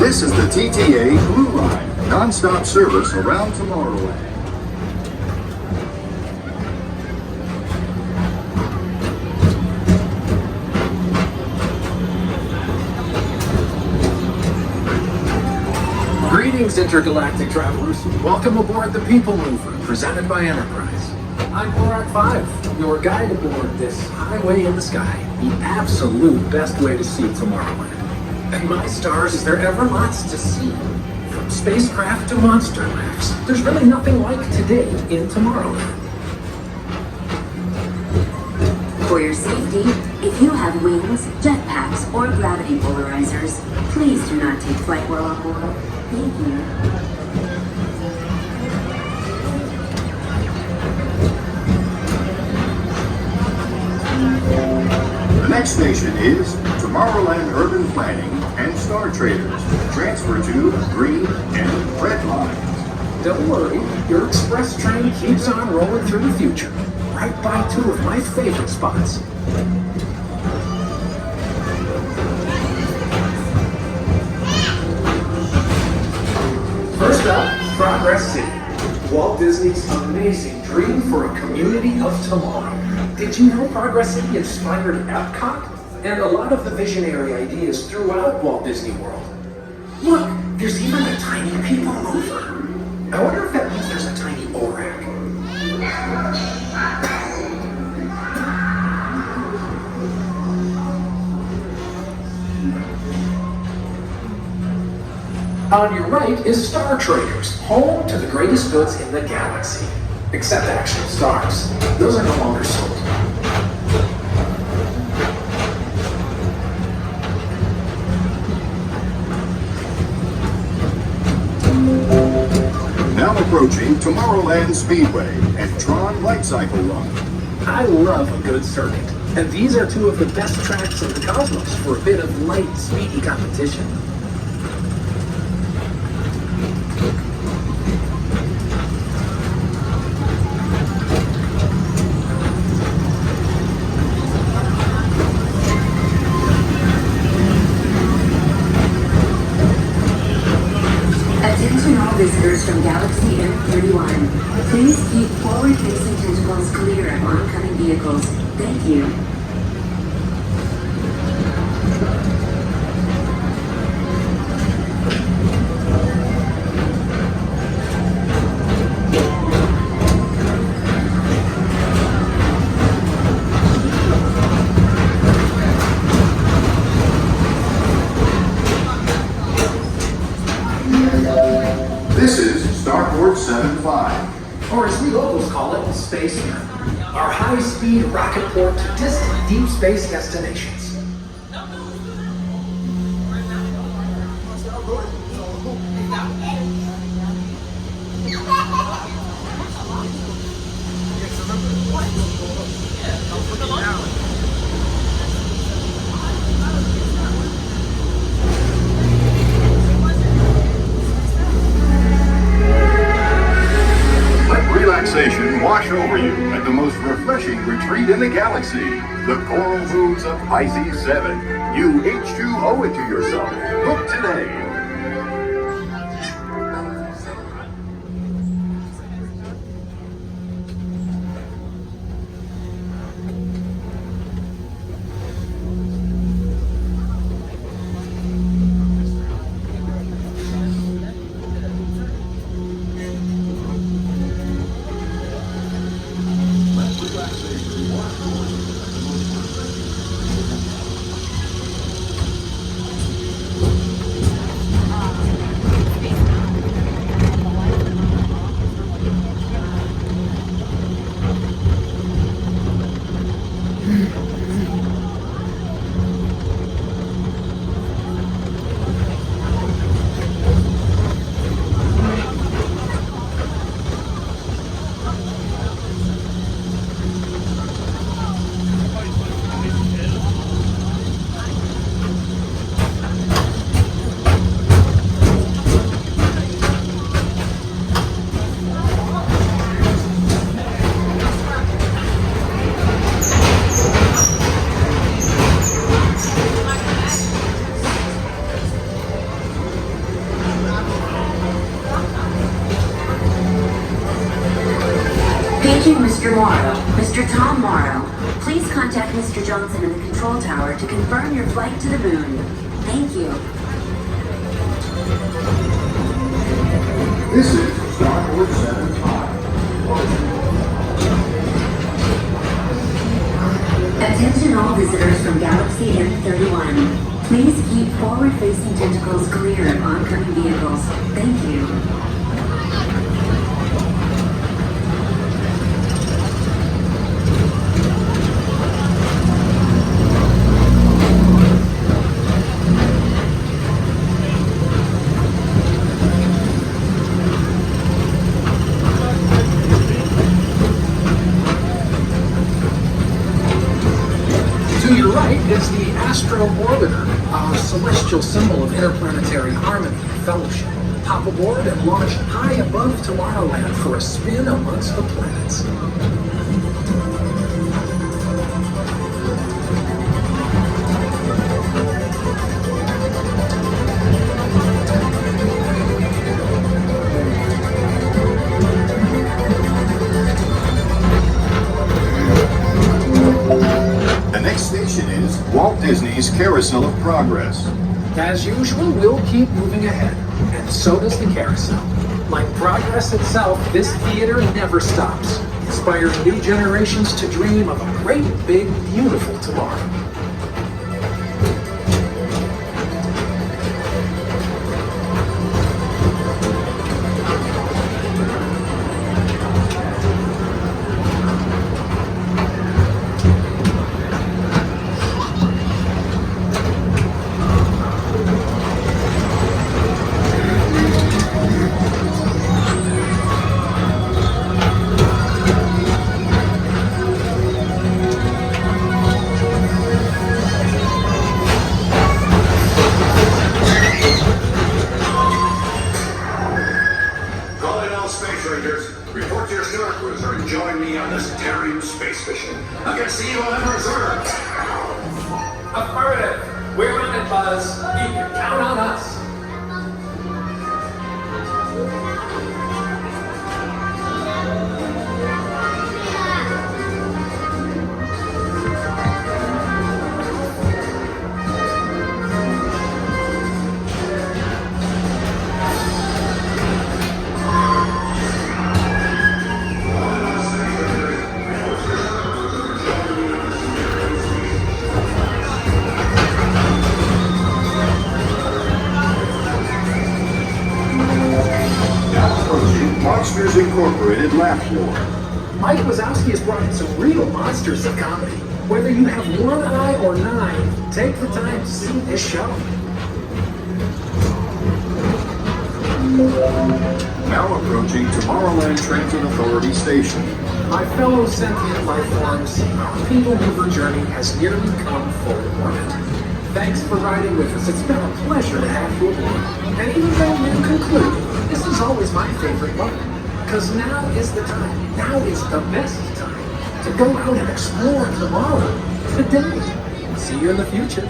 This is the TTA Blue Line, non-stop service around Tomorrowland. Greetings, intergalactic travelers. Welcome aboard the PeopleMover, presented by Enterprise. I'm Borak 5, your guide aboard this highway in the sky, the absolute best way to see Tomorrowland. And my stars, is there ever lots to see? From spacecraft to monster laughs, there's really nothing like today in Tomorrowland. For your safety, if you have wings, jetpacks, or gravity polarizers, please do not take flight while on board. Thank you. The next station is Tomorrowland Urban Planning and Star Traders. Transfer to green and red lines. Don't worry, your express train keeps on rolling through the future, right by two of my favorite spots. First up, Progress City, Walt Disney's amazing dream for a community of tomorrow. Did you know Progress City inspired Epcot? And a lot of the visionary ideas throughout Walt Disney World. Look, there's even a tiny people mover. I wonder if that means there's a tiny ORAC. On your right is Star Traders, home to the greatest goods in the galaxy. Except actual stars. Those are no longer sold. Now approaching Tomorrowland Speedway and Tron Light Cycle Run. I love a good circuit, and these are two of the best tracks in the cosmos for a bit of light, speedy competition. Attention all visitors from Galaxy M31. Please keep forward-facing tentacles clear of oncoming vehicles. Thank you. This is Starport 75. Or as we locals call it, Spaceman. Our high-speed rocket port to distant deep space destinations. Relaxation wash over you at the most refreshing retreat in the galaxy, the coral rooms of Pisces 7. You H2O it to yourself. Book today. Mr. Morrow, Mr. Tom Morrow, please contact Mr. Johnson in the control tower to confirm your flight to the moon. Thank you. This is Starboard 75. Attention all visitors from Galaxy M31. Please keep forward-facing tentacles clear of oncoming vehicles. Thank you. To your right is the Astro Orbiter, a celestial symbol of interplanetary harmony and fellowship. Hop aboard and launch high above Tomorrowland for a spin amongst the planets. The next station is Walt Disney's Carousel of Progress. As usual, we'll keep moving ahead, and so does the carousel. Like progress itself, this theater never stops, inspiring new generations to dream of a great, big, beautiful tomorrow. Report to your snorkelers or join me on this daring space mission against the evil Emperor's order. Affirmative. We're on it, Buzz. You can count on us. Monsters Incorporated Laugh War. Mike Wazowski has brought in some real monsters of comedy. Whether you have one eye or nine, take the time to see this show. Now approaching Tomorrowland Transit Authority Station. My fellow sentient life forms, our PeopleMover journey has nearly come full orbit. Thanks for riding with us. It's been a pleasure to have you aboard. And even though we'll conclude, this is always my favorite moment. Because now is the time. Now is the best time to go out and explore tomorrow. Today. See you in the future.